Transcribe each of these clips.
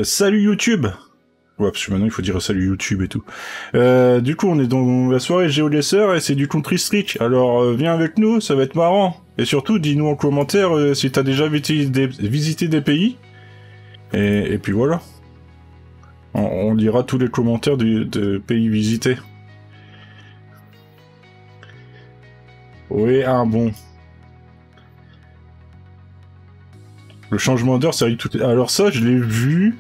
Salut YouTube. Ouais, parce que maintenant il faut dire salut YouTube et tout. Du coup, on est dans la soirée GeoGuessr et c'est du Country Strike. Alors, viens avec nous, ça va être marrant. Et surtout, dis-nous en commentaire si t'as déjà visité des pays. Et puis voilà. On lira tous les commentaires de pays visités. Oui, ah bon. Le changement d'heure, ça arrive toutes les... Alors ça, je l'ai vu.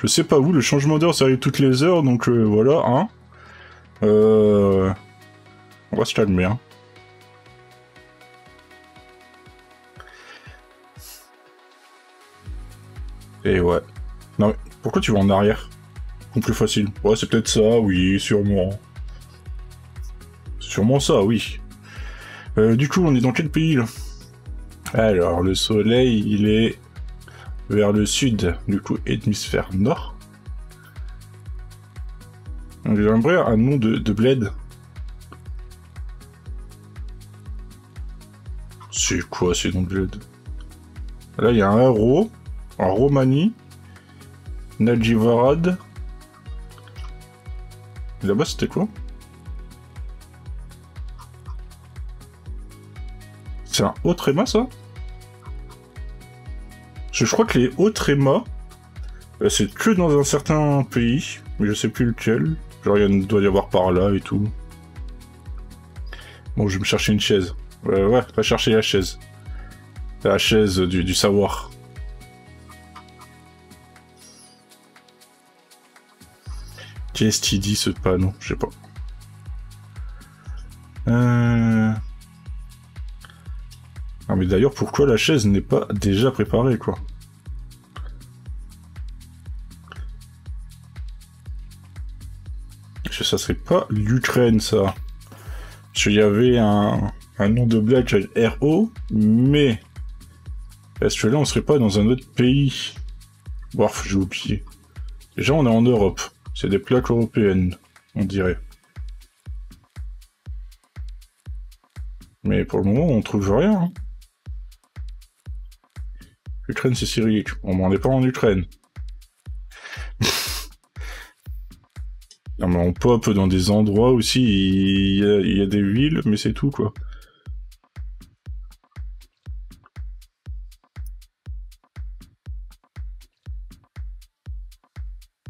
Je sais pas où, le changement d'heure, ça arrive toutes les heures, donc voilà, hein. On va se calmer, hein. Et ouais. Non mais, pourquoi tu vas en arrière? Plus facile. Ouais, c'est peut-être ça, oui, sûrement. Sûrement ça, oui. Du coup, on est dans quel pays, là? Alors, le soleil, il est vers le sud, du coup, hémisphère nord. J'aimerais un nom de bled. C'est quoi ces noms de bled? Là, il y a un Ro, en Roumanie, Nadjivarad. Là-bas, c'était quoi? C'est un haut tréma, ça? Je crois que les hauts trémas, c'est que dans un certain pays, mais je sais plus lequel. Genre, il doit y avoir par là et tout. Bon, je vais me chercher une chaise. Ouais, va chercher la chaise. La chaise du savoir. Qu'est-ce qu'il dit ce panneau? Je sais pas. Ah mais d'ailleurs, pourquoi la chaise n'est pas déjà préparée, quoi? Ça serait pas l'Ukraine, ça. Parce qu'il y avait un nom de blague avec RO, mais... Est-ce que là, on serait pas dans un autre pays? Bof, j'ai oublié. Déjà, on est en Europe. C'est des plaques européennes, on dirait. Mais pour le moment, on trouve rien. Hein. L'Ukraine, c'est cyrillique. On n'est pas en Ukraine. Non mais on pop dans des endroits aussi, il y a des villes, mais c'est tout, quoi.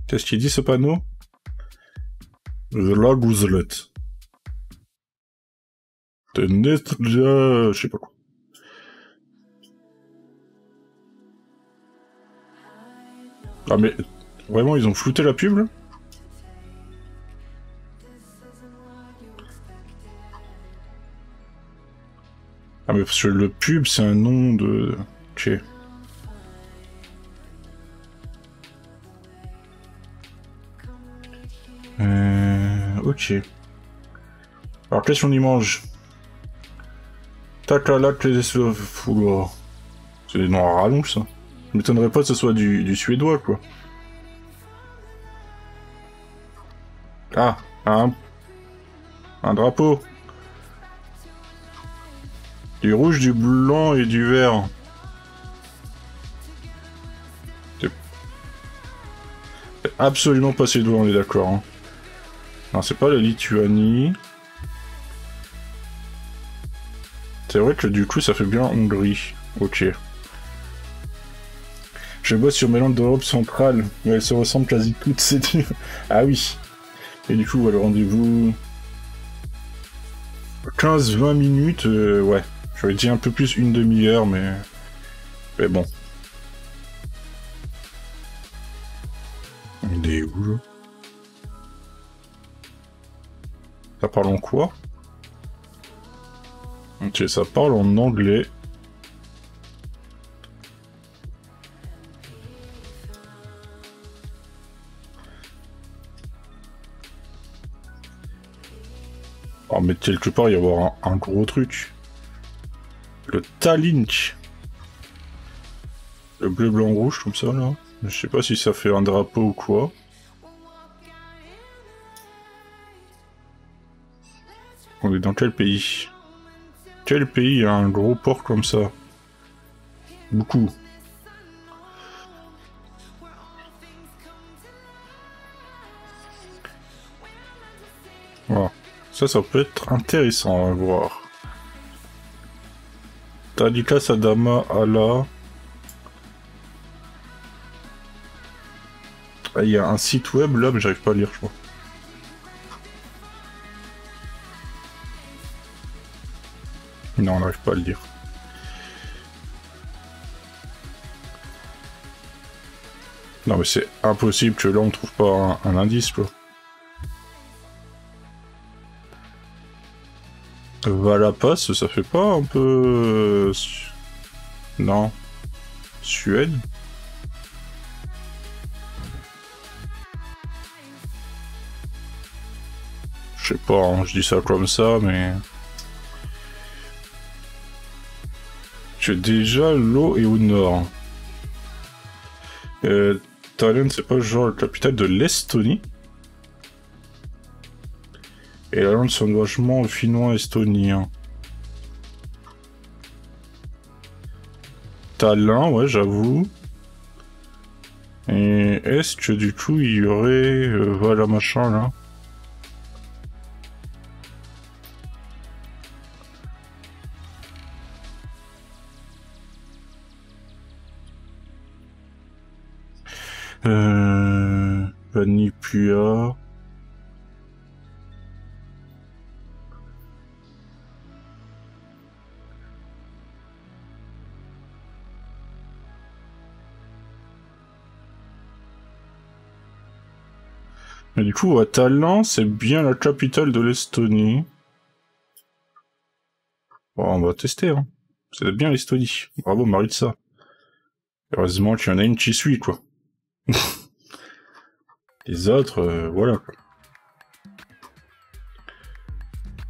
Qu'est-ce qu'il dit, ce panneau? La gouzlette. Je sais pas quoi. Ah mais... Vraiment, ils ont flouté la pub, là? Ah mais parce que le pub, c'est un nom de... Ok. Ok. Alors qu'est-ce qu'on y mange? Takalak les Fouloir. C'est des noms à rallonge, ça. Je m'étonnerais pas que ce soit du suédois, quoi. Ah, un drapeau. Du rouge, du blanc et du vert. C'est absolument pas suédois, on est d'accord. Hein. Non, c'est pas la Lituanie. C'est vrai que du coup, ça fait bien Hongrie. Ok. Je bosse sur mes langues d'Europe centrale, mais elles se ressemblent quasi toutes, c'est dur. Ah oui. Et du coup, le rendez-vous... 15-20 minutes, ouais. J'aurais dit un peu plus une demi-heure, mais... Mais bon. Il est où, là? Ça parle en quoi? Ok, ça parle en anglais. Oh, mais quelque part, il y avoir un gros truc. Le Tallink. Le bleu, blanc, rouge, comme ça, là. Je sais pas si ça fait un drapeau ou quoi. On est dans quel pays? Quel pays a un gros port comme ça? Beaucoup. Voilà. Ça peut être intéressant à voir. Talika Sadama Allah. Ah, il y a un site web là, mais j'arrive pas à lire, je crois. Non, on n'arrive pas à le lire. Non, mais c'est impossible que là on trouve pas un indice, quoi. Valapas, ça fait pas un peu... Non. Suède? Je sais pas, hein, je dis ça comme ça, mais... Déjà, l'eau est au nord. Tallinn, c'est pas genre la capitale de l'Estonie? Et la langue de son engagement finnois-estonien. Tallinn, ouais, j'avoue. Et est-ce que du coup il y aurait... voilà, machin, là. Vanipua. Mais du coup, Tallinn, c'est bien la capitale de l'Estonie. Bon, on va tester, hein. C'est bien l'Estonie. Bravo, Maritza. Heureusement qu'il y en a une qui suit, quoi. Les autres, voilà, quoi.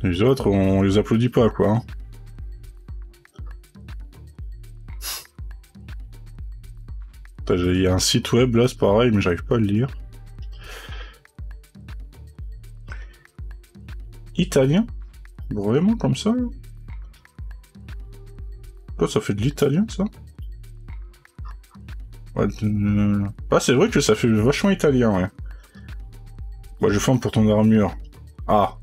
Les autres, on les applaudit pas, quoi. Hein. Il y a un site web, là, c'est pareil, mais j'arrive pas à le lire. Italien? Vraiment, comme ça? Quoi, ça fait de l'italien, ça? Ouais, ah, c'est vrai que ça fait vachement italien, ouais. Bon, je forme pour ton armure. Ah.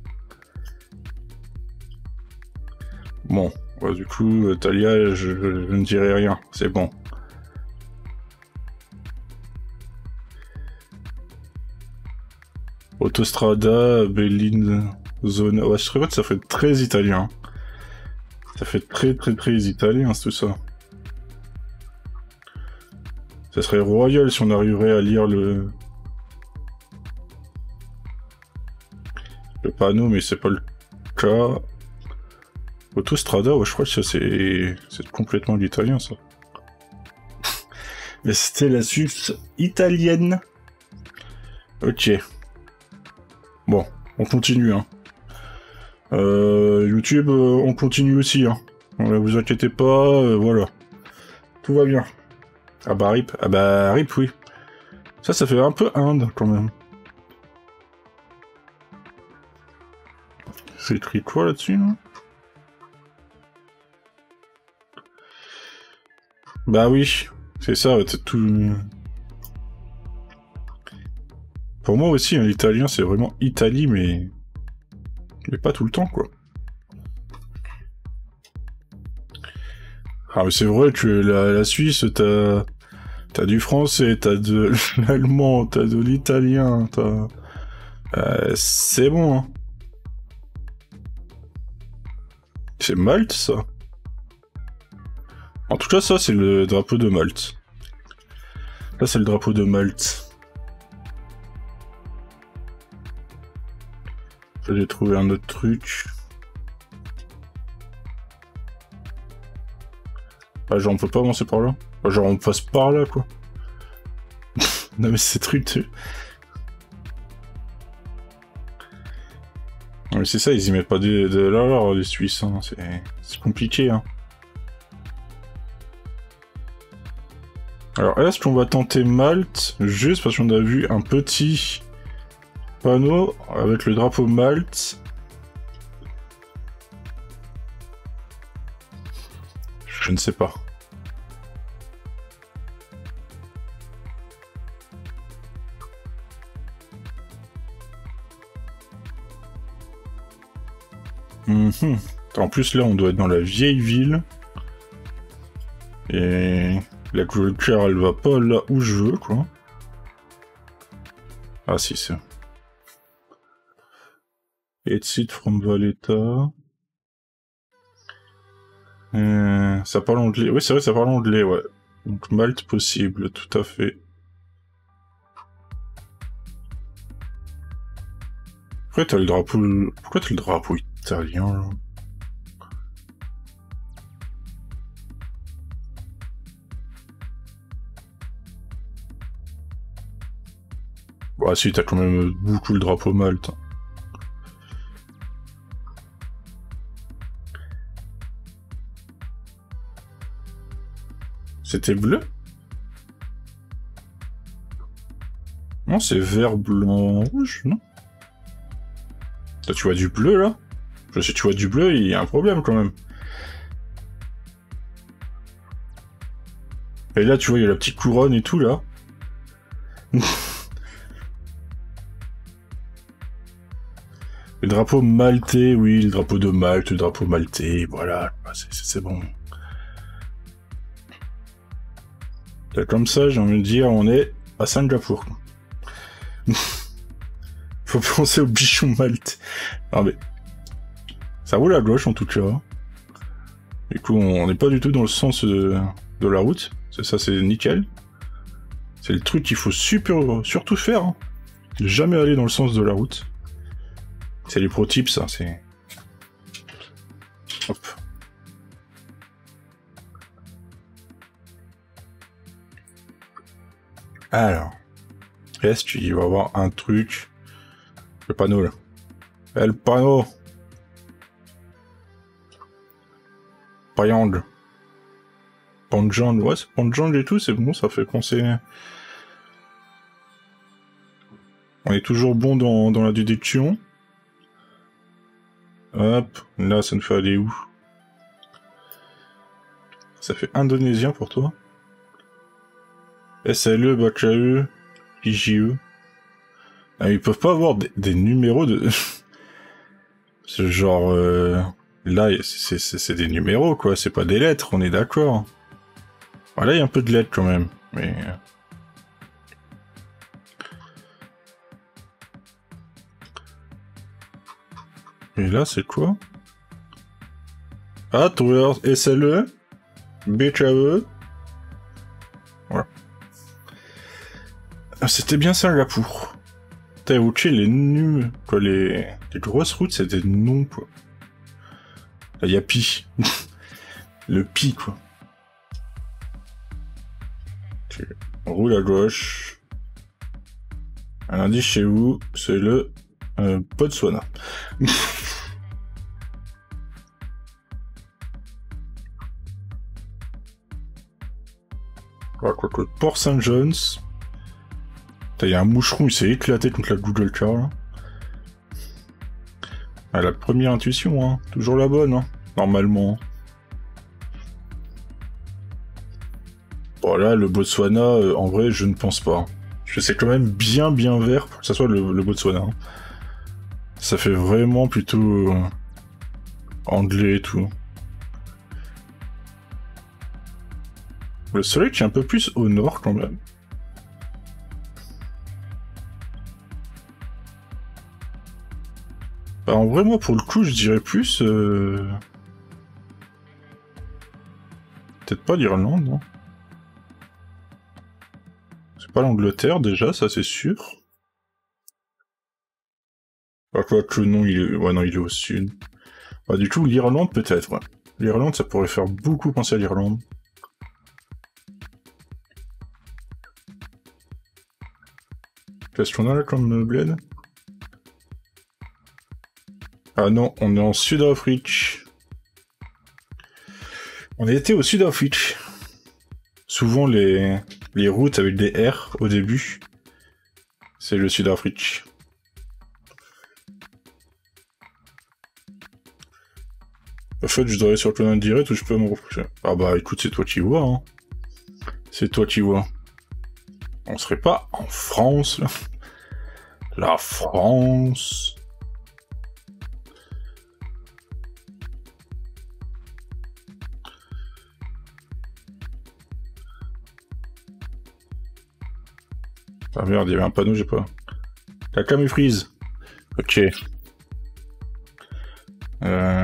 Bon, ouais, du coup, Talia, je ne dirai rien, c'est bon. Autostrada, Bellinzona... Ouais, je trouve que ça fait très italien. Ça fait très italien, c'est tout ça. Ça serait royal si on arriverait à lire le panneau, mais c'est pas le cas. Autostrada, ouais, je crois que ça c'est complètement l'italien, ça. Mais c'était la Suisse italienne. Ok. Bon, on continue, hein. YouTube, on continue aussi, hein. Vous inquiétez pas, voilà. Tout va bien. Ah bah RIP, RIP, oui. Ça fait un peu Inde, quand même. C'est écrit quoi, là-dessus, là? Bah oui, c'est ça, c'est tout... Pour moi aussi, hein, l'italien, c'est vraiment Italie, mais pas tout le temps, quoi. Ah, mais c'est vrai que la Suisse, t'as du français, t'as de l'allemand, t'as de l'italien, t'as... c'est bon, hein. C'est Malte, ça. En tout cas, ça, c'est le drapeau de Malte. Là, c'est le drapeau de Malte. J'ai trouvé un autre truc. Ah, genre, on peut pas avancer par là? Ah, genre, on passe par là, quoi. Non, mais ces trucs... Non, mais c'est ça, ils y mettent pas de l'or, les Suisses, hein. C'est compliqué, hein. Alors, est-ce qu'on va tenter Malte, juste parce qu'on a vu un petit panneau avec le drapeau Malte? Je ne sais pas. Mhm. En plus, là, on doit être dans la vieille ville. Et la clôture, elle va pas là où je veux, quoi. Ah, si, c'est... Exit from Valletta. Ça parle anglais. Oui, c'est vrai, ça parle anglais, ouais. Donc, Malte possible, tout à fait. Pourquoi t'as le drapeau... Pourquoi t'as le drapeau italien, là? Bah si, t'as quand même beaucoup le drapeau Malte. C'était bleu? Non, c'est vert, blanc, rouge, non? Là, tu vois du bleu, là? Si tu vois du bleu, il y a un problème, quand même. Et là, tu vois, il y a la petite couronne et tout, là. Le drapeau maltais, oui, le drapeau de Malte, le drapeau maltais, voilà, c'est bon. Là, comme ça, j'ai envie de dire, on est à Singapour. Faut penser au bichon Malte. Non mais... Ça roule à gauche, en tout cas. Du coup, on n'est pas du tout dans le sens de la route. Ça, c'est nickel. C'est le truc qu'il faut surtout faire. Hein. Jamais aller dans le sens de la route. C'est les pro tips, ça, c'est... Hop. Alors. Est-ce qu'il va y avoir un truc... Le panneau, là. Le panneau. Payang. Panjang, ouais, c'est Panjang et tout, c'est bon, ça fait penser... On est toujours bon dans la déduction. Hop, là, ça nous fait aller où? Ça fait indonésien pour toi. SLE, BKE, IJE. Ah, ils peuvent pas avoir des numéros de... C'est genre... Là, c'est des numéros, quoi, c'est pas des lettres, on est d'accord. Voilà, il y a un peu de lettres, quand même, mais... Et là, c'est quoi? Ah, Tower SLE, BKE... Voilà. Ah, c'était bien Singapour. T'as évoqué les nus, quoi, les grosses routes, c'est des noms, quoi. Là, y a Pi. Le Pi, quoi. Okay. On roule à gauche. Un indice chez vous, c'est le Botswana. Voilà, quoi, Port St. John's. Il y a un moucheron, il s'est éclaté contre la Google Car, là. Ah, la première intuition, hein. Toujours la bonne, hein. Normalement. Bon, là, le Botswana, en vrai, je ne pense pas. Parce que c'est quand même bien vert pour que ça soit le Botswana. Hein. Ça fait vraiment plutôt anglais et tout. Le soleil qui est un peu plus au nord quand même. Bah, en vrai, moi, pour le coup, je dirais plus... Peut-être pas l'Irlande, non? C'est pas l'Angleterre, déjà, ça c'est sûr. Bah, quoi que non, il est... Ouais, non, il est au sud. Bah, du coup, l'Irlande, peut-être, ouais. L'Irlande, ça pourrait faire beaucoup penser à l'Irlande. Qu'est-ce qu'on a là comme bled? Ah non, on est en Sud-Afrique. On était au Sud-Afrique. Souvent les routes avec des R au début, c'est le Sud-Afrique. En fait, je dois aller sur le plan direct ou je peux me reprocher. Ah bah écoute, c'est toi qui vois, hein. C'est toi qui vois. On serait pas en France, là. La France... Ah merde, il y avait un panneau, j'ai pas... La cam est freeze. Ok.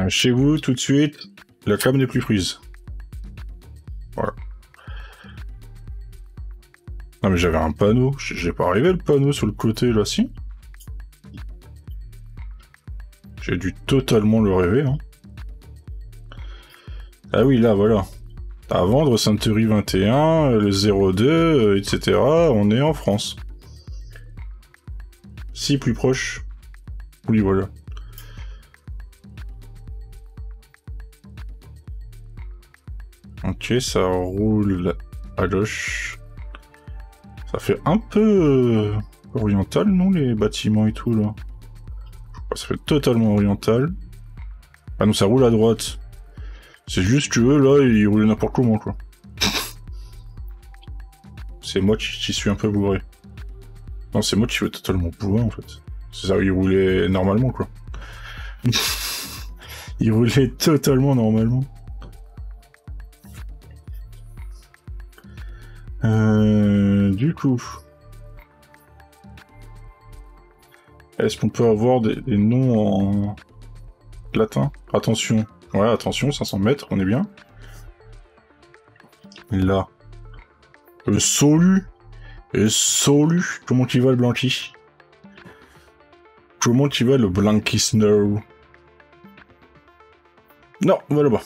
Chez vous, tout de suite, la cam n'est plus freeze. Voilà. Non mais j'avais un panneau, j'ai pas arrivé le panneau sur le côté là, si. J'ai dû totalement le rêver, hein. Ah oui, là, voilà. À vendre, Century 21, le 02, etc. On est en France. Si, plus proche. Oui, voilà. Ok, ça roule à gauche. Ça fait un peu oriental, non, les bâtiments et tout, là. Ça fait totalement oriental. Ah non, ça roule à droite. C'est juste que eux, là, ils roulent n'importe comment, quoi. C'est moi qui suis un peu bourré. Non, c'est moi qui suis totalement bourré, en fait. C'est ça, ils roulaient normalement, quoi. Ils roulaient totalement normalement. Du coup... Est-ce qu'on peut avoir des noms en latin? Attention. Ouais, attention, 500 mètres, on est bien. Là. Salut. Salut. Comment tu vas, le Blanqui? Comment tu vas, le Blanqui Snow? Non, on va là-bas.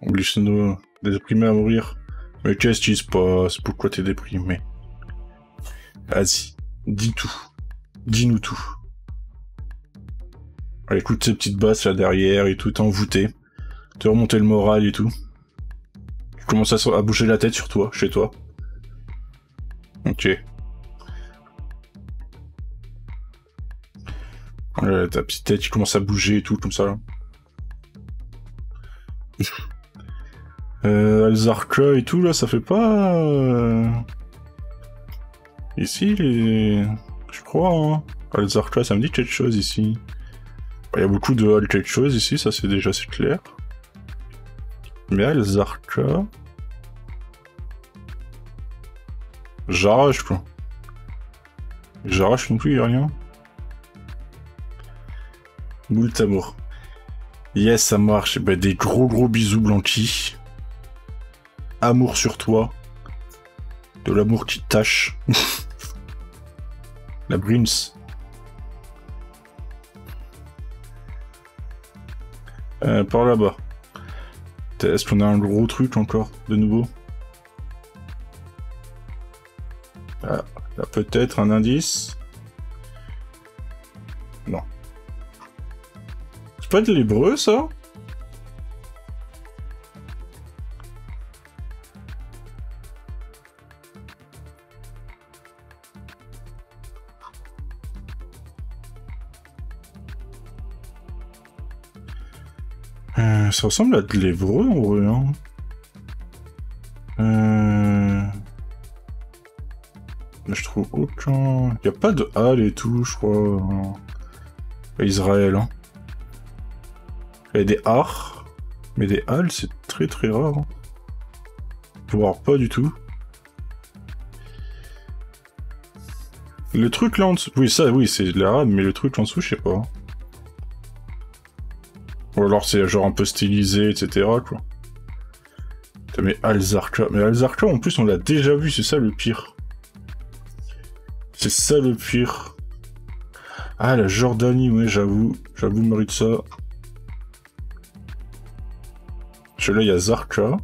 Blanqui Snow, déprimé à mourir. Mais qu'est-ce qui se passe? Pourquoi t'es déprimé? Vas-y, dis tout. Dis-nous tout. Écoute ces petites basses là derrière et tout, envoûté. Te remonter le moral et tout. Tu commences à bouger la tête sur toi, chez toi. Ok. Ta petite tête qui commence à bouger et tout, comme ça. Alzarka et tout, là, ça fait pas... Ici, les... Je crois, hein. Alzarka, ça me dit quelque chose, ici. Il y a beaucoup de Al quelque chose, ici, ça c'est déjà c'est clair. Mais Alzarka... J'arrache, quoi. J'arrache non plus, y'a rien. Moult amour. Yes, ça marche. Bah, des gros bisous, Blanqui. Amour sur toi. De l'amour qui tâche. La Brims. Par là-bas. Est-ce qu'on a un gros truc encore, de nouveau? Ah, là peut-être un indice. Non. C'est pas de l'hébreu, ça? Ça ressemble à de l'hébreu, en vrai, hein. Mais je trouve aucun... Y a pas de Hal et tout, je crois. À Israël, hein. Il y a des Har, mais des Hal, c'est très rare. Hein. Voire pas du tout. Le truc là en dessous... Oui, ça, oui, c'est de l'arabe, mais le truc en dessous, je sais pas. Ou alors c'est genre un peu stylisé, etc. quoi. Putain, mais Alzarka... Mais Alzarka, en plus, on l'a déjà vu, c'est ça le pire. C'est ça le pire. Ah, la Jordanie, ouais, j'avoue. J'avoue, Maritza. Parce que là, il y a Zarqa.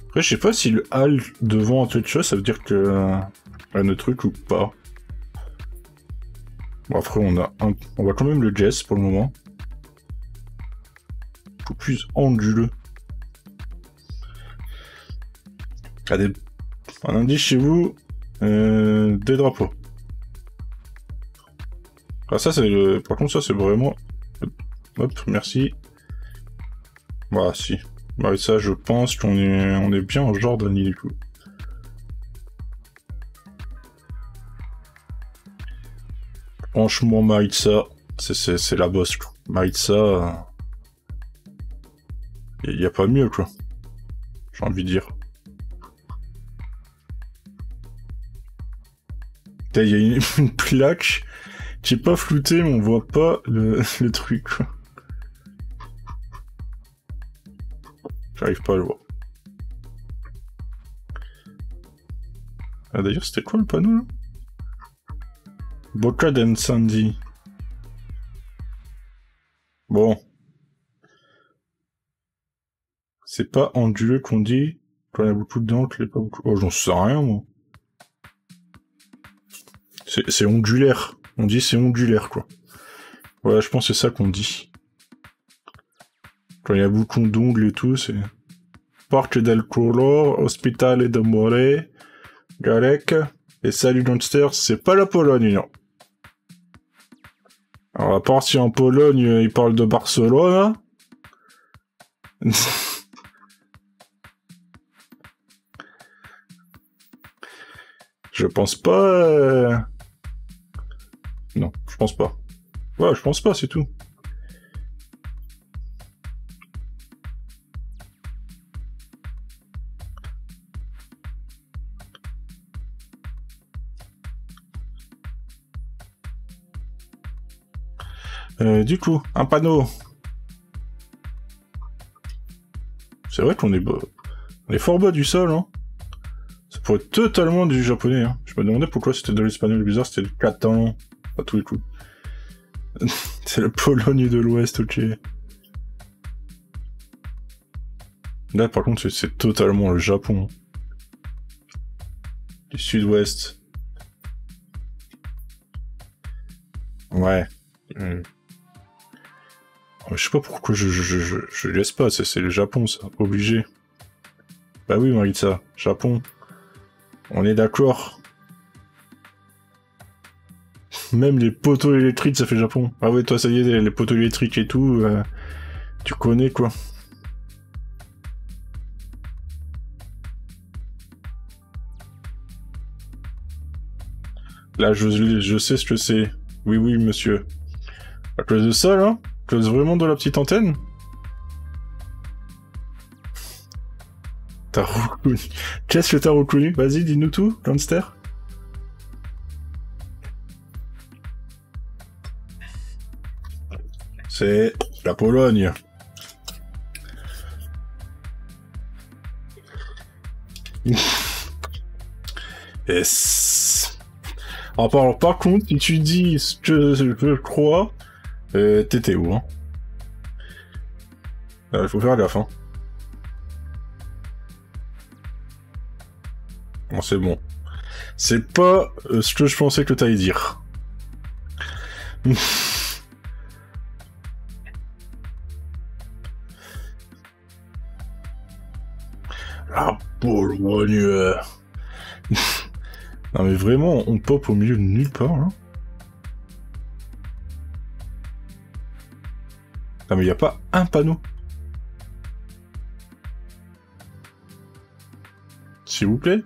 Après, je sais pas si le Hal devant un truc de chose, ça veut dire que... un truc ou pas. Bon, après, on va quand même le guess pour le moment. Faut plus anguleux. Ah, un indice chez vous. Des drapeaux. Ah, ça, c'est le... Par contre, ça, c'est vraiment... Hop, merci. Bah, si. Bah, ça, je pense qu'on est bien en Jordanie, du coup. Franchement, Maritza, C'est la bosse, quoi. Maritza... Y a pas mieux, quoi. J'ai envie de dire. Il y a une plaque. J'ai pas flouté, mais on voit pas le truc, quoi. J'arrive pas à le voir. Ah, d'ailleurs, c'était quoi le panneau, là? Boca d'Incendi. Bon. C'est pas onduleux qu'on dit. Quand il y a beaucoup de dents, qu'il n'y a pas beaucoup... Oh, j'en sais rien, moi. C'est ondulaire. On dit c'est ondulaire, quoi. Voilà, je pense que c'est ça qu'on dit. Quand il y a beaucoup d'ongles et tout, c'est... Parque del Color, Hospitale de More, Garec, et Salut Gangster, c'est pas la Pologne, non. Alors, à part si en Pologne, ils parlent de Barcelone... Je pense pas... Non, je pense pas. Ouais, je pense pas, c'est tout. Du coup, un panneau. C'est vrai qu'on est bas. On est fort bas du sol, hein. Ça pourrait être totalement du japonais, hein. Je me demandais pourquoi c'était de l'espagnol bizarre, c'était le catalan. Pas tous les coups. C'est la Pologne de l'Ouest, ok. Là, par contre, c'est totalement le Japon. Du Sud-Ouest. Ouais. Je sais pas pourquoi je laisse pas, c'est le Japon, ça. Obligé. Bah oui, Maritza. Japon. On est d'accord. Même les poteaux électriques, ça fait Japon. Ah ouais, toi, ça y est, les poteaux électriques et tout, tu connais, quoi. Là, je sais ce que c'est. Oui, oui, monsieur. À cause de ça, là? À cause vraiment de la petite antenne? T'as reconnu... Qu'est-ce que t'as reconnu? Vas-y, dis-nous tout, Gangster. C'est la Pologne. Yes. Alors, par contre, si tu dis ce que je crois, t'étais où, hein? Faut faire gaffe, hein. Bon, c'est bon. C'est pas ce que je pensais que t'allais dire. La Pologne. Non mais vraiment, on pop au milieu de nulle part, hein. Non mais y a pas un panneau. S'il vous plaît.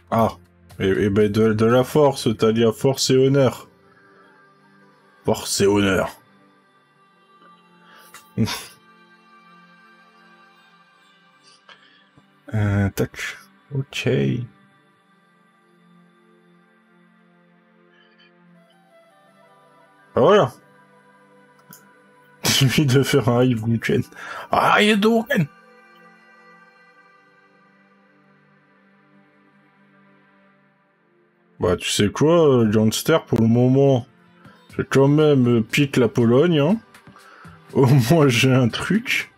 Ah. Et ben de la force, t'as dit à force et honneur. Force et honneur. Tac. Ok. Ah voilà. Il suffit de faire un live week-end. Ah, you doing? Bah, tu sais quoi, Gangster, pour le moment, j'ai quand même pique la Pologne, hein. Au moins, j'ai un truc.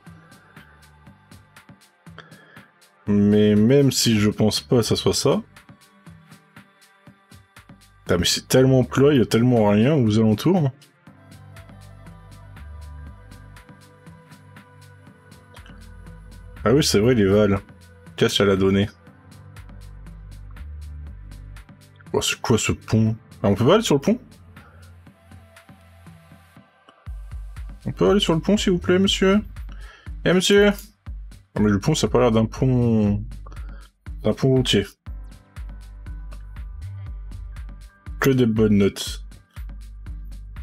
Mais même si je pense pas que ça soit ça... Ah, mais c'est tellement plat, il y a tellement rien aux alentours. Hein. Ah oui, c'est vrai, les Vals. Qu'est-ce qu'elle a donné? Oh, c'est quoi ce pont? Ah, on peut pas aller sur le pont? On peut aller sur le pont, s'il vous plaît, monsieur? Eh, monsieur? Ah, mais le pont, ça a pas l'air d'un pont... d'un pont routier. Que des bonnes notes.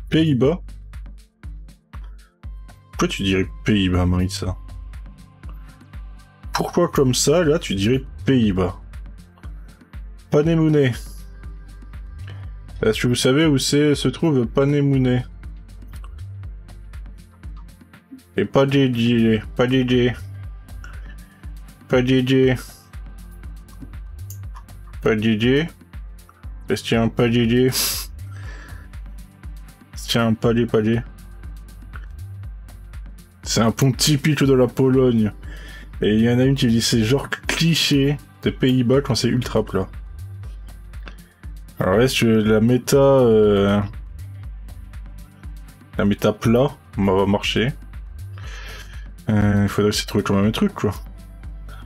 Pays-Bas. Pourquoi tu dirais Pays-Bas, Maritza? Pourquoi comme ça, là, tu dirais Pays-Bas? Panémounet. Est-ce que vous savez où se trouve Panémounet? Et pas DJ, pas DJ. Pas DJ. Pas DJ. Est-ce qu'il y a un pas DJ? Est-ce qu'il y a un palais palais? C'est un pont typique de la Pologne. Et il y en a une qui dit c'est genre cliché des Pays-Bas quand c'est ultra plat. Alors est-ce que la méta plat va marcher? Il faudrait essayer de trouver quand même un truc quoi.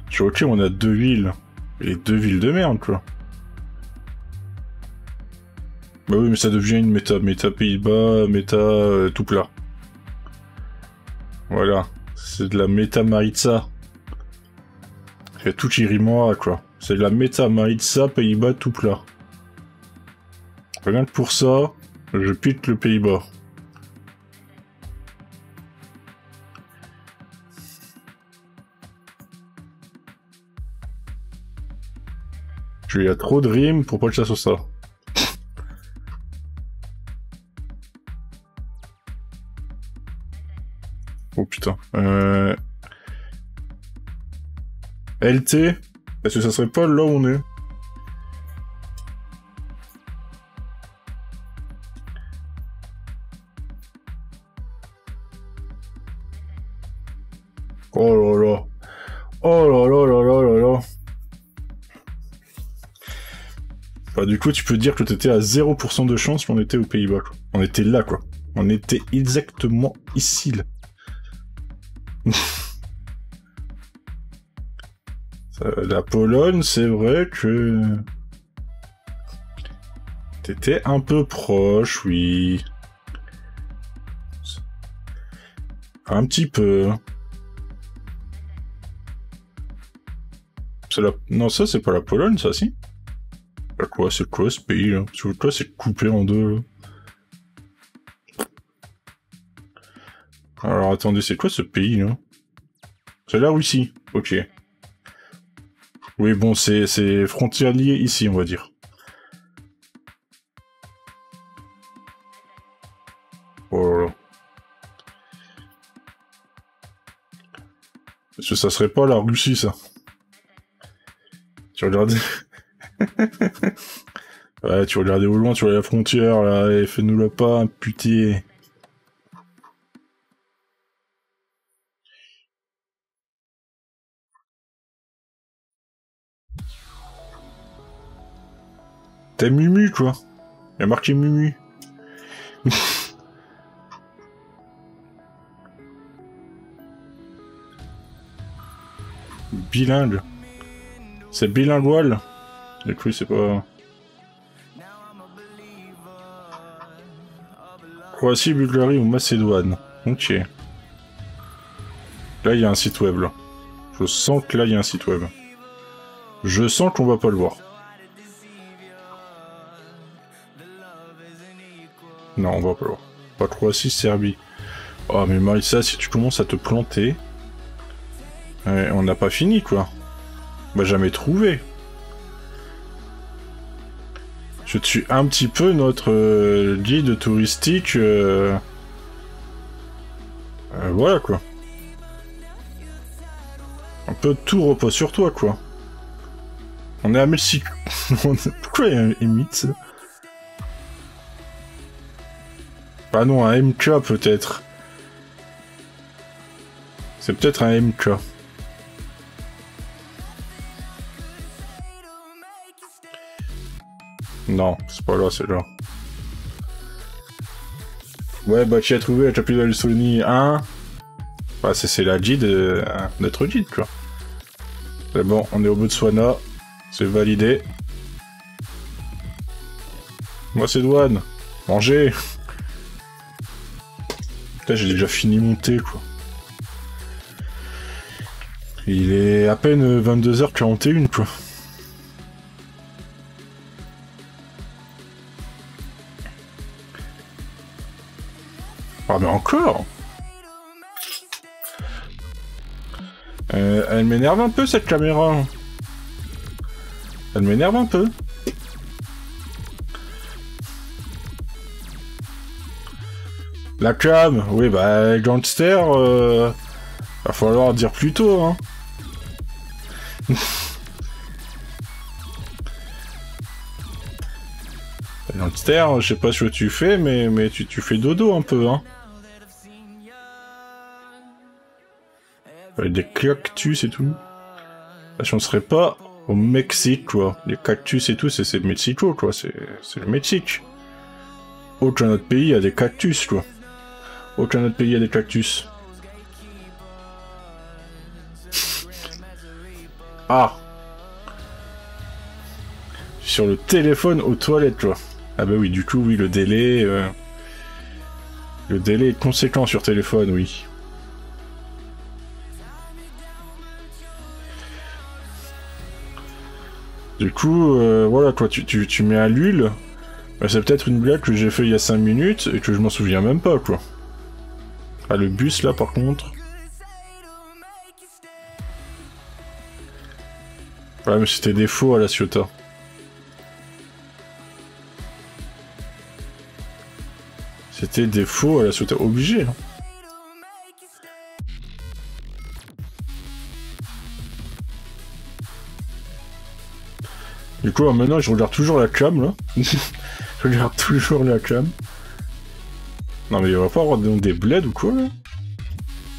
Je suis ok, on a deux villes. Et deux villes de merde quoi. Bah oui mais ça devient une méta Pays-Bas, méta tout plat. Voilà, c'est de la méta Maritza. Il y a tout qui rime quoi. C'est de la méta Maritza Pays-Bas tout plat. Rien que pour ça, je pique le Pays-Bas. Il y a trop de rimes pour pas que ça soit ça. Oh putain. LT? Est-ce que ça serait pas là où on est? Oh là là. Oh là là là là là là. Bah du coup tu peux dire que t'étais à 0% de chance qu'on était aux Pays-Bas quoi. On était là quoi. On était exactement ici là. La Pologne, c'est vrai que... T'étais un peu proche, oui. Un petit peu. Non, ça, c'est pas la Pologne, ça, si? C'est quoi ce pays, là? Sur quoi c'est coupé en deux, là? Alors, attendez, c'est quoi ce pays, là? C'est la Russie, ok. Oui, bon, c'est frontalier ici, on va dire. Oh là là. Est-ce que ça serait pas la Russie, ça? Tu regardais... Ouais, tu regardais au loin, tu vois la frontière, là, et fais-nous le pas, putain. T'es Mumu, quoi. Il y a marqué Mumu. Bilingue. C'est bilingual. Du coup, c'est pas... Croatie, Bulgarie ou Macédoine. Ok. Là, il y a un site web, là. Je sens que là, il y a un site web. Je sens qu'on va pas le voir. Non, on va pas le voir. Pas Croatie, Serbie. Oh, mais Marissa, si tu commences à te planter... Ouais, on n'a pas fini, quoi. On va jamais trouver. Je tue un petit peu notre guide touristique. Voilà, quoi. Un peu tout repose sur toi, quoi. On est à Mexique. Pourquoi il y a un M8 Ah non, un MK peut-être. C'est peut-être un MK. Non, c'est pas là, c'est là. Ouais, bah tu as trouvé la capitale de Slovénie 1. Bah c'est la guide, notre guide quoi. C'est bon, on est au Botswana. C'est validé. Macédoine. Manger. Putain, j'ai déjà fini mon thé quoi. Il est à peine 22h41, quoi. Ah mais encore. Elle m'énerve un peu cette caméra. Elle m'énerve un peu. La cam, oui bah gangster, va falloir dire plus tôt, hein. Gangster, je sais pas ce que tu fais, mais tu fais dodo un peu, hein. Avec des cactus et tout. Parce qu'on serait pas au Mexique, quoi. Les cactus et tout, c'est le Mexico, quoi. C'est le Mexique. Aucun autre pays a des cactus, quoi. Aucun autre pays a des cactus. Ah. Sur le téléphone aux toilettes, quoi. Ah bah oui, du coup, oui, le délai... Le délai est conséquent sur téléphone, oui. Du coup, voilà, quoi, tu mets à l'huile. Bah, c'est peut-être une blague que j'ai fait il y a 5 minutes et que je m'en souviens même pas, quoi. Ah, le bus, là, par contre. Ouais, mais c'était des faux à la Ciotat. C'était des faux à la Ciotat. Obligé, hein. Du coup, maintenant, je regarde toujours la cam, là. Je regarde toujours la cam. Non, mais il va pas avoir des bleds ou quoi, là?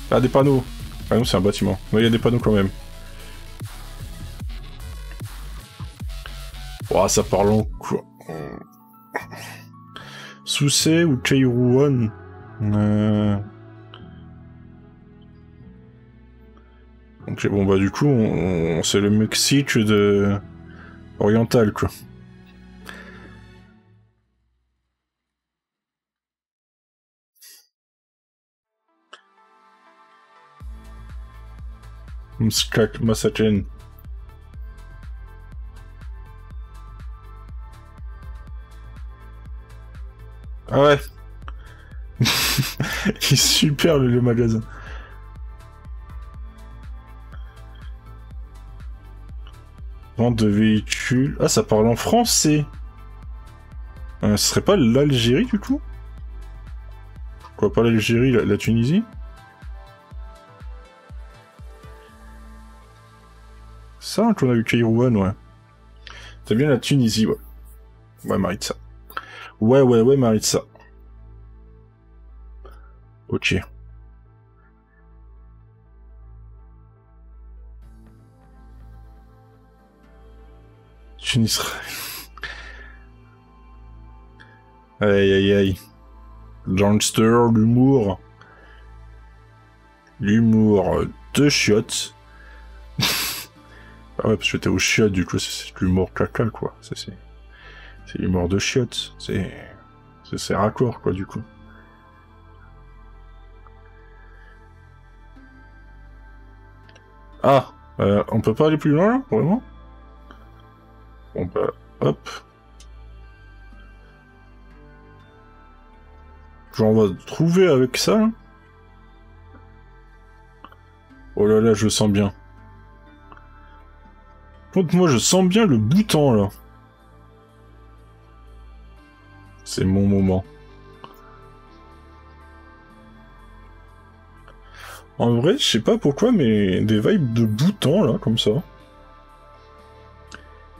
Ah, des panneaux. Ah non, c'est un bâtiment. Mais il y a des panneaux quand même. Ouah, ça parle en quoi? Soussé ou Cheirouan? Ok, bon, bah, du coup, c'est le Mexique de... oriental, quoi. Mskak Masachen. Ah ouais. Il est super le magasin. Vente de véhicules. Ah, ça parle en français. Ce serait pas l'Algérie du coup? Quoi, pas l'Algérie, la Tunisie? Ça, qu'on a vu Kairouan, ouais. C'est bien la Tunisie, ouais. Ouais, Maritza. Ouais, Maritza. Ok. Tunis. Aïe, aïe, aïe. Gangster, l'humour. L'humour de chiottes. Ah ouais, parce que t'es au chiottes, du coup, c'est l'humour caca, quoi. C'est l'humour de chiottes. C'est raccord, quoi, du coup. Ah, on peut pas aller plus loin, là, vraiment? Bon, bah, hop. Genre, on va trouver avec ça, là. Oh là là, je le sens bien. Contre moi, je sens bien le bouton, là. C'est mon moment. En vrai, je sais pas pourquoi, mais des vibes de bouton, là, comme ça.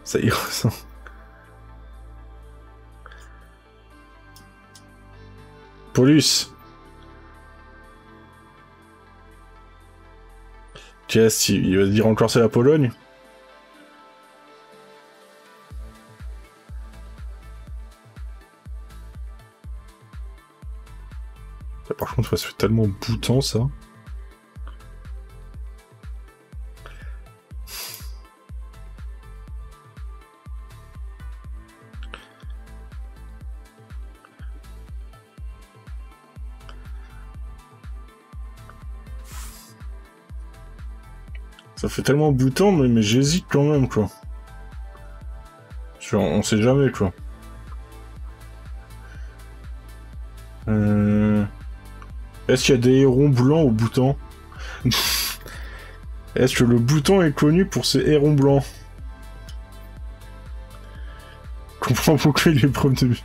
Ça y ressemble. Police. Qu'est-ce qu'il va dire encore c'est la Pologne? Par contre, ça fait tellement bouton, ça. Ça fait tellement boutant, mais j'hésite quand même, quoi. On sait jamais, quoi. Est-ce qu'il y a des hérons blancs au Bhoutan? Est-ce que le Bhoutan est connu pour ses hérons blancs? Je comprends pourquoi il est prof de...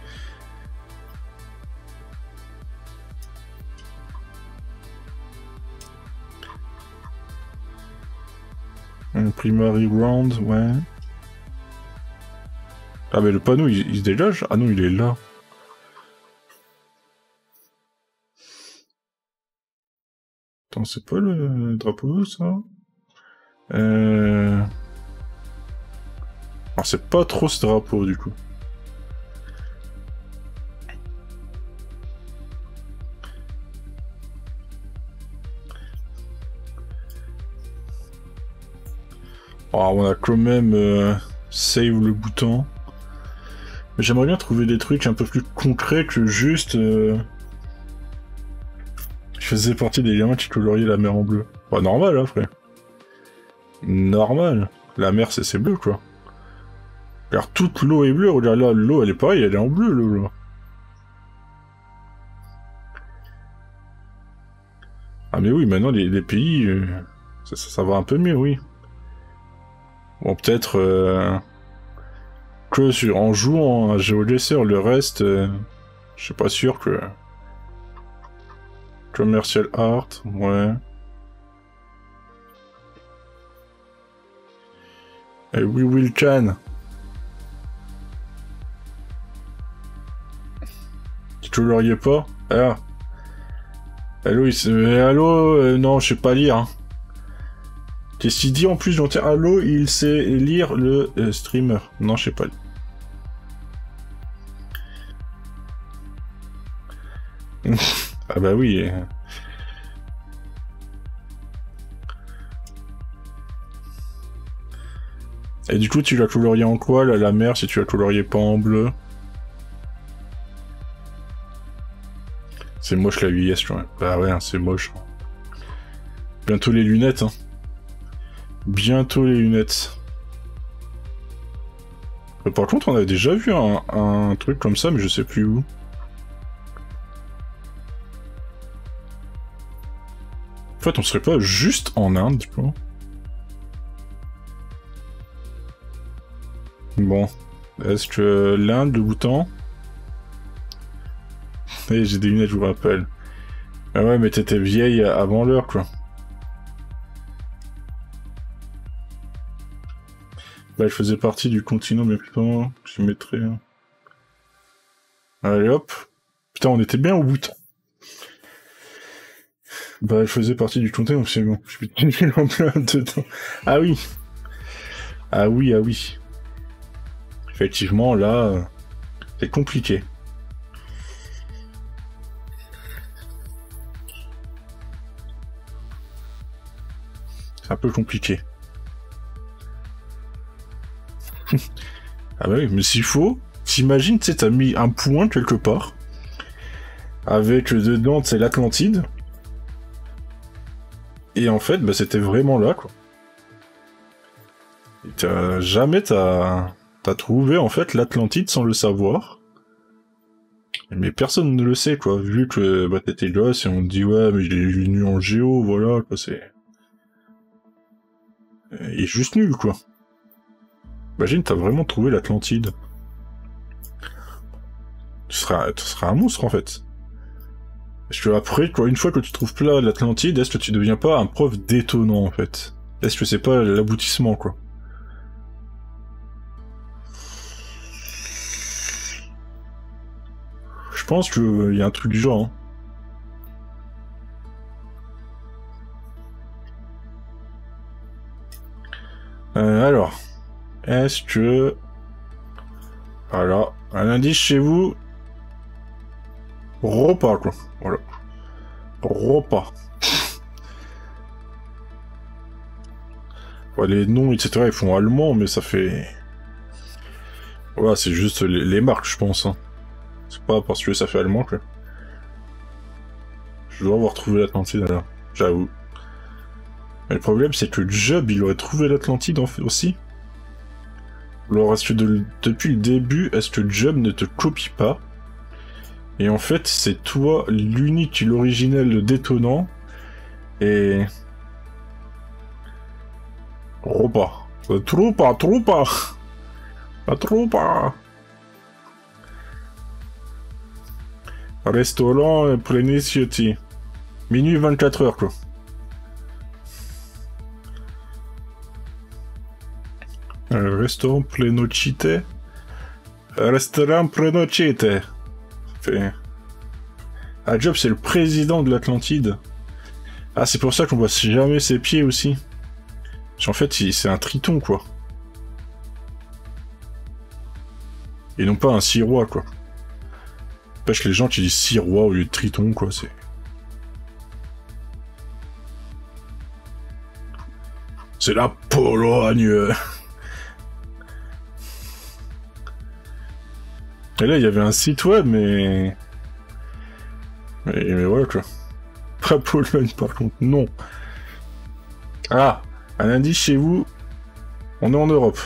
Un primary round, ouais. Ah mais le panneau, il se dégage? Ah non, il est là. Attends, c'est pas le drapeau, ça? Alors c'est pas trop ce drapeau, du coup. Alors, on a quand même save le bouton. Mais j'aimerais bien trouver des trucs un peu plus concrets que juste... Je faisais partie des gamins qui coloriaient la mer en bleu. Bah normal, hein, frère. Normal. La mer, c'est bleu, quoi. Car toute l'eau est bleue. Regarde là, l'eau, elle est pareille, elle est en bleu, l'eau, là. Ah mais oui, maintenant, les pays... ça va un peu mieux, oui. Bon, peut-être... que en jouant à GeoGuessr, le reste... je suis pas sûr que... Commercial Art, ouais. Et We Will Can. Tu coloriais pas? Ah. Allô, allô, non, je sais pas lire. Hein. Qu'est-ce qu'il dit en plus? J'entends allô, il sait lire le streamer. Non, je sais pas. Ah bah oui. Et du coup, tu l'as colorié en quoi, là, la mer, si tu l'as colorié pas en bleu? C'est moche la vieillesse, quand même. Bah ouais, hein, c'est moche. Bientôt les lunettes, hein. Bientôt les lunettes. Par contre, on avait déjà vu un truc comme ça, mais je sais plus où. En fait, on serait pas juste en Inde, du coup. Bon. Est-ce que l'Inde, le Bhoutan... Eh, j'ai des lunettes, je vous rappelle. Ah ouais, mais t'étais vieille avant l'heure, quoi. Bah, je faisais partie du continent, mais putain, je mettrais... Allez, hop. Putain, on était bien au Bhoutan. Bah, je faisais partie du continent, c'est bon. Je suis mis en plein dedans. Ah oui. Ah oui, ah oui. Effectivement, là, c'est compliqué. C'est un peu compliqué. Ah bah oui, mais s'il faut, t'imagines, tu sais, t'as mis un point quelque part, avec dedans, c'est l'Atlantide, et en fait, bah c'était vraiment là, quoi. Et jamais t'as trouvé, en fait, l'Atlantide sans le savoir. Mais personne ne le sait, quoi, vu que bah, t'étais gosse et on te dit, ouais, mais il est nul en géo, voilà, quoi, c'est... Il est juste nul, quoi. Imagine, t'as vraiment trouvé l'Atlantide. Tu seras un monstre, en fait. Parce que après, quoi, une fois que tu trouves là l'Atlantide, est-ce que tu deviens pas un prof détonnant, en fait? Est-ce que c'est pas l'aboutissement, quoi? Je pense qu'il y a un truc du genre, hein. Alors... Est-ce que... Voilà. Un indice chez vous... Repas, quoi. Voilà. Repas. Ouais, les noms, etc., ils font allemand, mais ça fait... Voilà, c'est juste les marques, je pense. Hein. C'est pas parce que ça fait allemand, quoi. Je dois avoir trouvé l'Atlantide, alors. J'avoue. Et le problème, c'est que Job, il aurait trouvé l'Atlantide en fait, aussi. Alors, est-ce que depuis le début, est-ce que Job ne te copie pas? Et en fait, c'est toi l'unique, l'originel, le détonnant. Et... Troupa. Troupa, troupa. La troupa. Restaurant Preniciati. Minuit 24 heures, quoi. Restaurant Plenocite. Restaurant Plenocite. Fait... Ah, Job, c'est le président de l'Atlantide. Ah, c'est pour ça qu'on voit jamais ses pieds aussi. Parce qu'en fait, c'est un triton, quoi. Et non pas un sirois, quoi. Pêche les gens qui disent sirois au lieu de triton, quoi, c'est... C'est la Pologne. Et là, il y avait un site web, mais ouais, quoi. Pas Pologne, par contre, non. Ah, un indice chez vous, on est en Europe.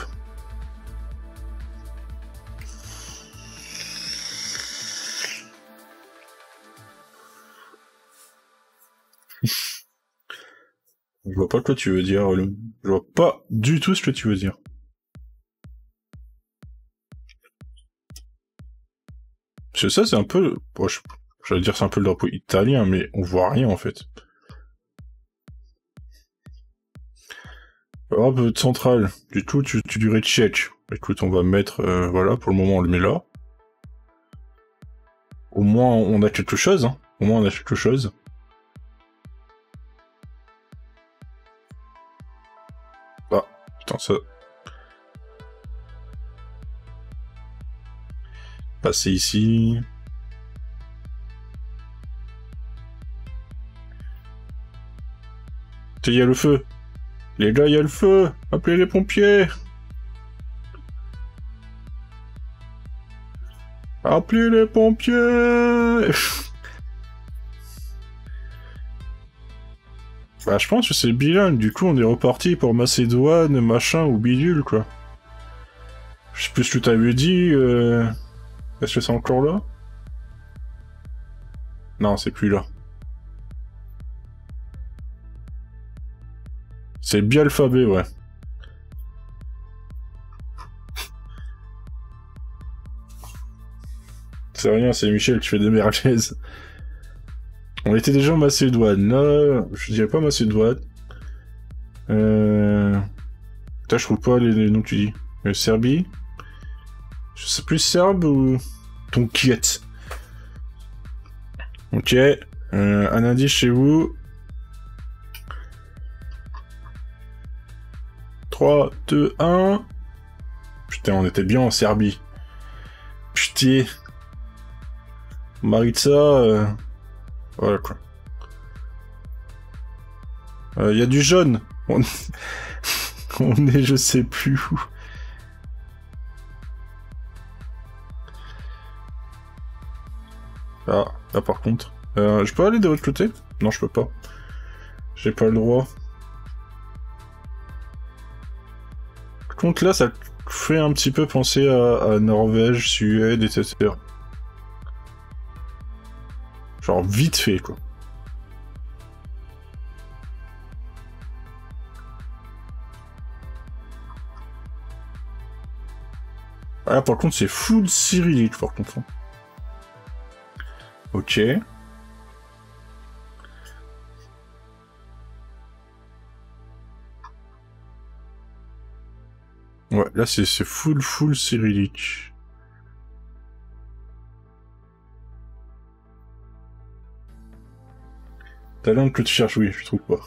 Je vois pas quoi tu veux dire, je vois pas du tout ce que tu veux dire. Parce que ça, c'est un peu... Bon, j'allais dire c'est un peu le drapeau italien, mais on voit rien, en fait. Europe centrale. Du coup, tu dirais tchèque. Écoute, on va mettre... voilà, pour le moment, on le met là. Au moins, on a quelque chose, hein. Au moins, on a quelque chose. Ah, putain, ça... Passer ici... Il y a le feu. Les gars, il y a le feu. Appelez les pompiers. Appelez les pompiers. Bah, je pense que c'est bilingue. Du coup, on est reparti pour Macédoine, machin, ou bidule, quoi. Je sais plus ce que t'avais dit. Est-ce que c'est encore là? Non, c'est plus là. C'est bien alphabet, ouais. C'est rien, c'est Michel qui fait des merguez. On était déjà en Macédoine. Là, je dirais pas Macédoine. Putain, je trouve pas les noms que tu dis. Serbie. Je sais plus serbe ou... Tonkiet. Ok. Un indice chez vous. 3, 2, 1. Putain, on était bien en Serbie. Putain. Maritza... Voilà, quoi. Y a du jaune. On est je sais plus où. Ah, là par contre. Je peux aller de l'autre côté? Non, je peux pas. J'ai pas le droit. Par contre, là, ça fait un petit peu penser à Norvège, Suède, etc. Genre vite fait, quoi. Ah, par contre, c'est full cyrillique, par contre. Ok. Ouais, là, c'est full cyrillique. Ta langue que tu cherches, oui, je trouve pas.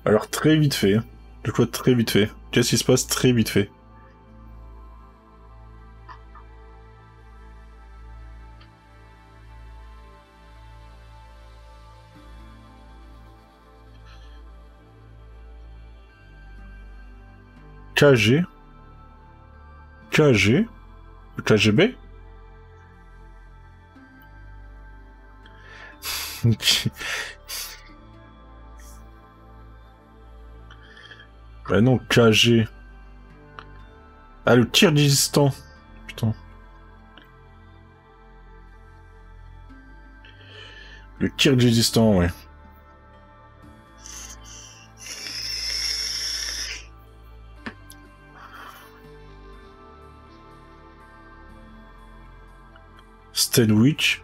Alors, très vite fait. De quoi très vite fait? Qu'est-ce qui se passe très vite fait? KG? KG? KGB? Bah non, KG. Ah, le Kirghizistan. Putain. Le Kirghizistan, ouais. Stenwich.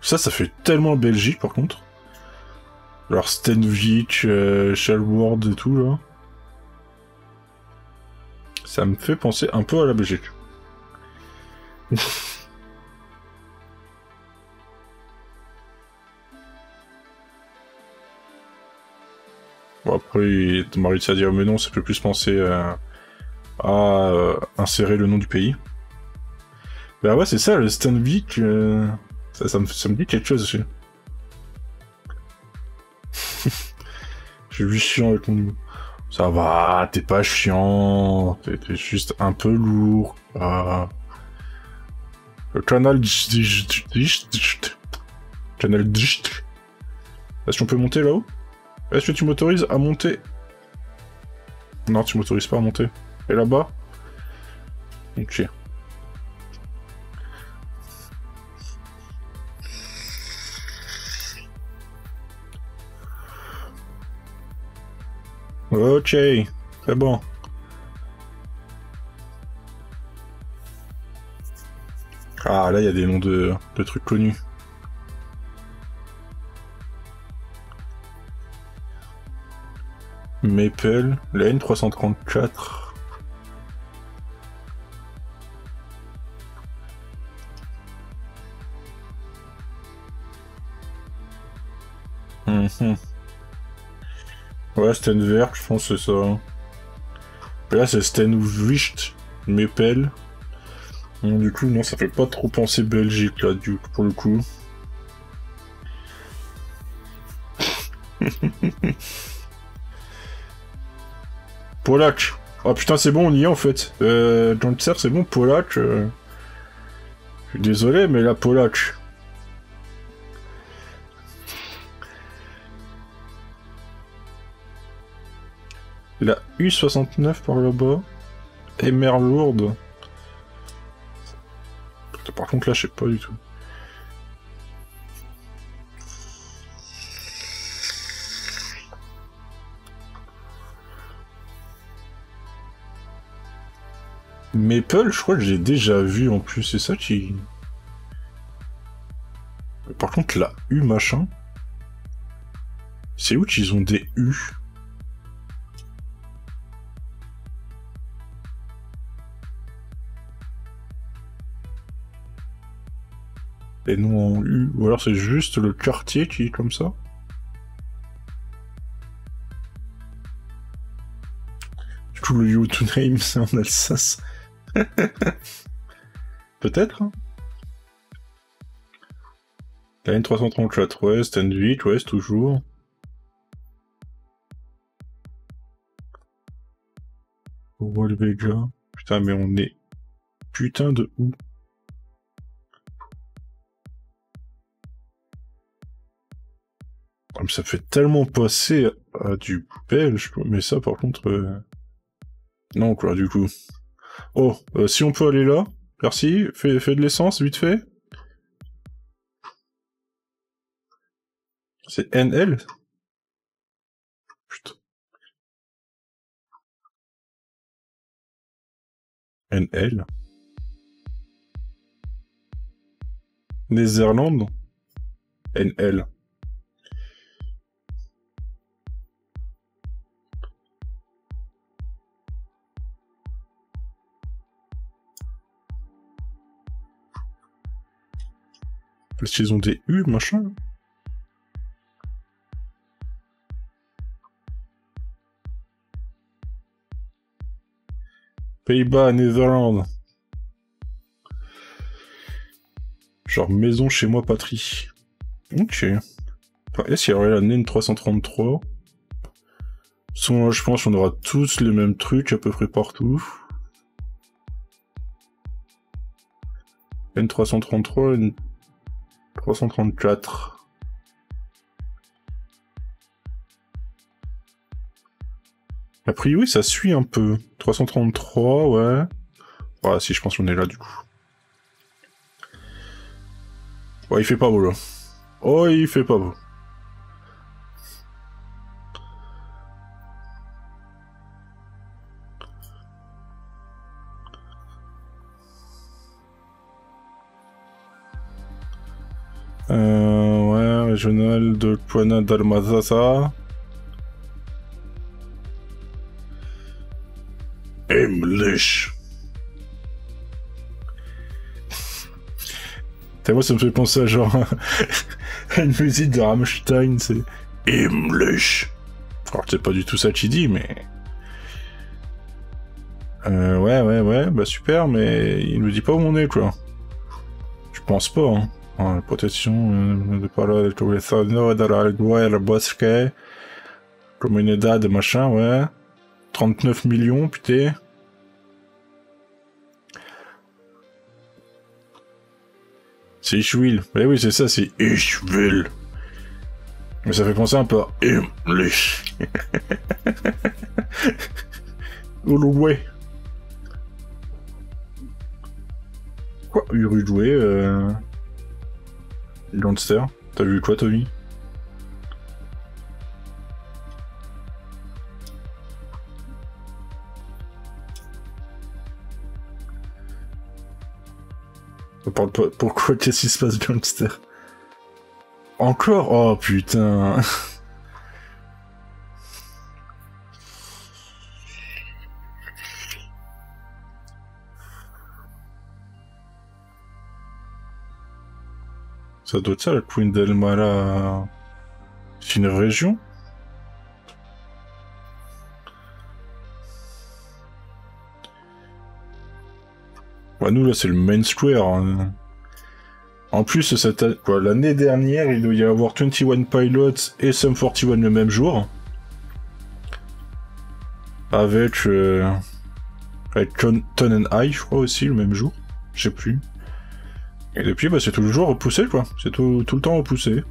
Ça fait tellement Belgique, par contre. Alors, Stenwich, Shelward et tout, là. Ça me fait penser un peu à la Belgique. Bon, après, t'as réussi à dire, mais non, ça peut plus penser à insérer le nom du pays. Bah ouais, c'est ça, le Stenwich, ça me dit quelque chose aussi. Je suis juste chiant avec mon niveau. Ça va, t'es pas chiant, t'es juste un peu lourd. Le canal... Canal... Est-ce qu'on peut monter là-haut? Est-ce que tu m'autorises à monter? Non, tu m'autorises pas à monter. Et là-bas? Ok. Ok, c'est bon. Ah, là, il y a des noms de trucs connus. Maple, la N334. Ouais, Stenwerk, je pense que c'est ça. Et là, c'est Stenwicht, Maple. Bon, du coup, non, ça fait pas trop penser Belgique, là, du coup, pour le coup. Polak. Oh putain, c'est bon, on y est, en fait. Dans le cerf, c'est bon, Polak. Je suis désolé, mais la Polak. La U69 par là-bas. Emerlourde. Par contre, là, je sais pas du tout. Maple, je crois que j'ai déjà vu en plus, c'est ça qui... Par contre, la U machin... C'est où qu'ils ont des U? Et non en U, ou alors c'est juste le quartier qui est comme ça? Du coup, le You to Name, c'est en Alsace. Peut-être, hein. La N334, ouais, Stenwich, ouais, c'est toujours. Wolvega. Putain, mais on est... Putain de où? Ça fait tellement passer à du belge, mais ça, par contre... Non, quoi, du coup. Oh, si on peut aller là, merci, fais de l'essence, vite fait. C'est NL? Putain. NL? Néerlande? NL. Parce qu'ils ont des U, machin. Pays-Bas, Netherlands. Genre maison chez moi, patrie. Ok. Enfin, est-ce qu'il y aurait la NN 333? Je pense qu'on aura tous les mêmes trucs à peu près partout. N333, N334. A priori, ça suit un peu. 333, ouais. Voilà, si, je pense qu'on est là, du coup. Ouais, il fait pas beau, là. Oh, il fait pas beau. Ouais, régional de Puana d'Almazasa. English. Moi, ça me fait penser à genre à une musique de Rammstein, c'est English. Alors, c'est pas du tout ça qu'il dit, mais. Ouais, bah super, mais il nous dit pas où on est, quoi. Je pense pas, hein. Protection de parole del Comunidad de la Guerra Bosque. Comunidad de machin, ouais. 39 millions, putain. C'est Ishville. Mais oui, c'est ça, c'est Ishville. Mais ça fait penser un peu à English. Uruguay. Quoi, Uruguay, Gangster. T'as vu quoi, Tommy? On parle pas. Pourquoi? Qu'est-ce qui se passe, Gangster? Encore? Oh putain. Ça doit être ça, la Queen del Mara. C'est une région? Bah nous là c'est le Main Square. Hein. En plus, l'année dernière, il doit y avoir 21 Pilots et Sum 41 le même jour. Avec Ton and I, je crois aussi, le même jour. Je sais plus. Et depuis, bah, c'est toujours repoussé, quoi. C'est tout le temps repoussé.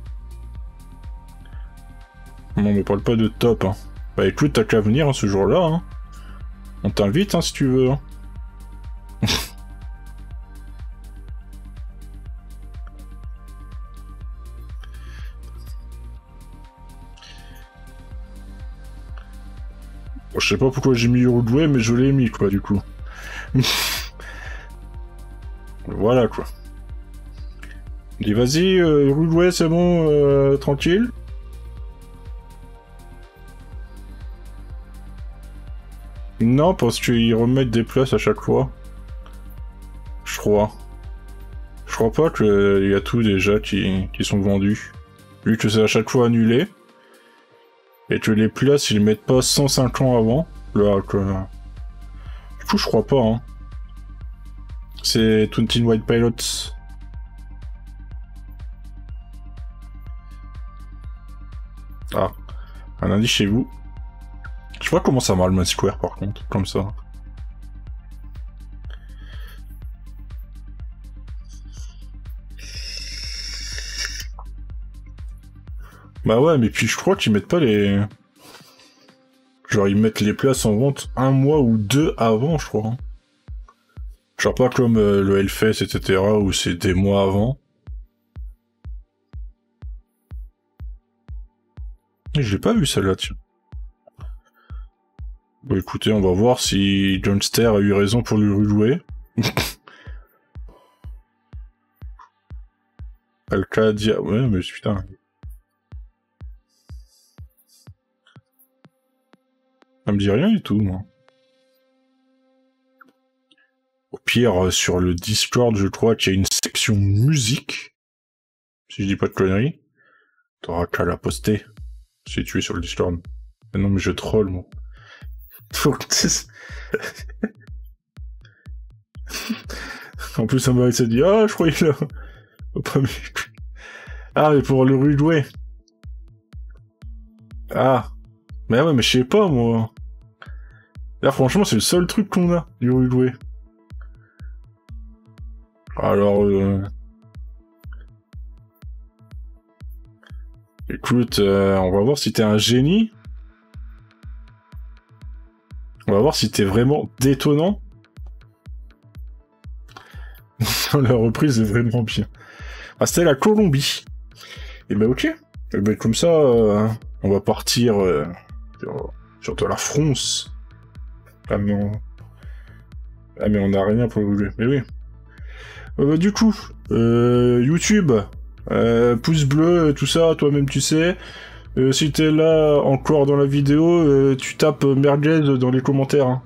Non, mais parle pas de top, hein. Bah écoute, t'as qu'à venir hein, ce jour-là, hein. On t'invite, hein, si tu veux. Hein. Bon, je sais pas pourquoi j'ai mis Uruguay, mais je l'ai mis, quoi, du coup. Voilà, quoi. Dis, vas-y, Uruguay, c'est bon, tranquille. Non, parce qu'ils remettent des places à chaque fois. Je crois. Je crois pas qu'il y a tout déjà qui sont vendus. Vu que c'est à chaque fois annulé. Et que les places, ils mettent pas 105 ans avant. Là, quoi. Du coup, je crois pas, hein. C'est 21 White Pilots. Ah. Un indice chez vous. Je sais pas comment ça marche le Main Square, par contre. Comme ça. Bah ouais, mais puis je crois qu'ils mettent pas les... Genre ils mettent les places en vente un mois ou deux avant, je crois. Hein. Genre pas comme le Hellfest, etc. où c'est des mois avant. Et je l'ai pas vu celle-là, tiens. Bon écoutez, on va voir si Johnster a eu raison pour l'Uruguay. Alcadia... Ouais, mais putain... Ça me dit rien du tout, moi. Au pire, sur le Discord, je crois qu'il y a une section musique. Si je dis pas de conneries. T'auras qu'à la poster. Si tu es sur le Discord. Mais non, mais je troll, moi. En plus, ça m'a dit, ah, je croyais là. Ah, mais pour le Uruguay. Ah. Mais ouais, mais je sais pas, moi. Là, franchement, c'est le seul truc qu'on a, du Uruguay. Alors, écoute, on va voir si t'es un génie. On va voir si t'es vraiment détonnant. La reprise est vraiment bien. Ah, c'était la Colombie. Et ben ok. Et ben comme ça, on va partir sur de la France. Ah mais on a rien pour le. Mais oui. Du coup, YouTube, pouce bleu, tout ça, toi-même tu sais. Si t'es là encore dans la vidéo, tu tapes merguez dans les commentaires. Hein.